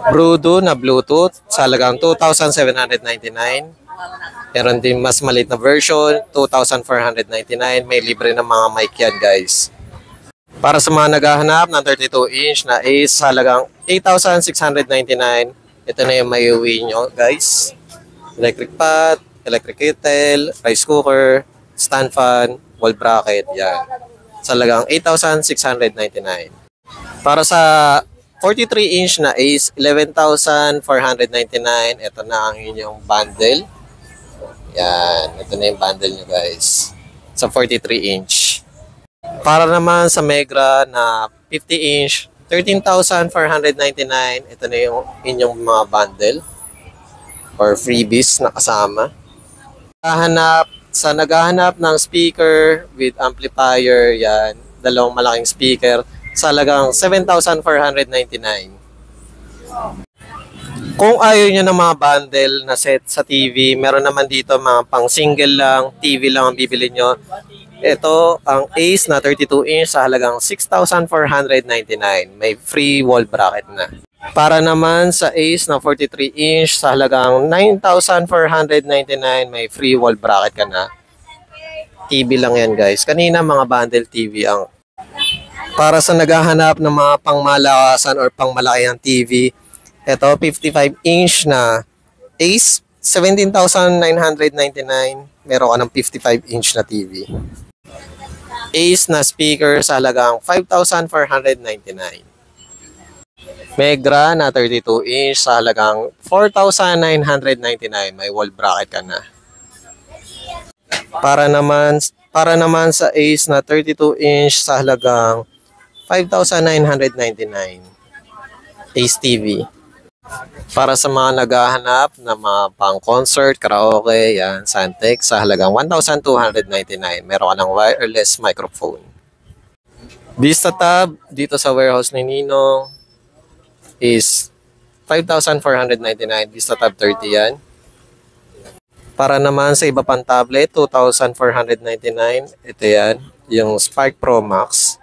Brudo na Bluetooth sa halagang 2,799. Meron din mas maliit na version, 2,499. May libre na mga mic yan, guys. Para sa mga naghahanap ng 32-inch na Ace sa halagang 8,699, ito na yung may uwi nyo, guys. Electric pot, electric kettle, rice cooker, stand fan, wall bracket, yan. Sa halagang 8,699. Para sa 43-inch na Ace, 11,499. Ito na ang inyong bundle. Yan, ito na yung bundle nyo, guys. Sa 43-inch. Para naman sa Megra na 50-inch, 13,499. Ito na yung inyong mga bundle or freebies na kasama. Naghahanap ng speaker with amplifier, yan, dalawang malaking speaker sa halagang 7,499. Kung ayaw nyo ng mga bundle na set sa TV, meron naman dito mga pang single lang, TV lang ang bibili nyo. Ito ang Ace na 32-inch sa halagang 6,499. May free wall bracket na. Para naman sa Ace na 43-inch sa halagang 9,499, may free wall bracket ka na. TV lang yan, guys. Kanina mga bundle TV ang. Para sa naghahanap ng mga pangmalakasan or pangmalaki ng TV, ito 55-inch na Ace, 17,999. Meron ka ng 55-inch na TV. Ace na speaker sa halagang 5,499. Megra na 32-inch sa halagang 4,999. May wall bracket ka na. Para naman sa Ace na 32-inch sa halagang 5,999. Ace TV. Para sa mga naghahanap na mga pang-concert, karaoke, yan, Santex, sa halagang 1,299. Meron ka ng wireless microphone. Vista tab dito sa warehouse ni Ninong is 5,499. Vista tab 30 yan. Para naman sa iba pang tablet, 2,499. Ito yan, yung Spark Pro Max.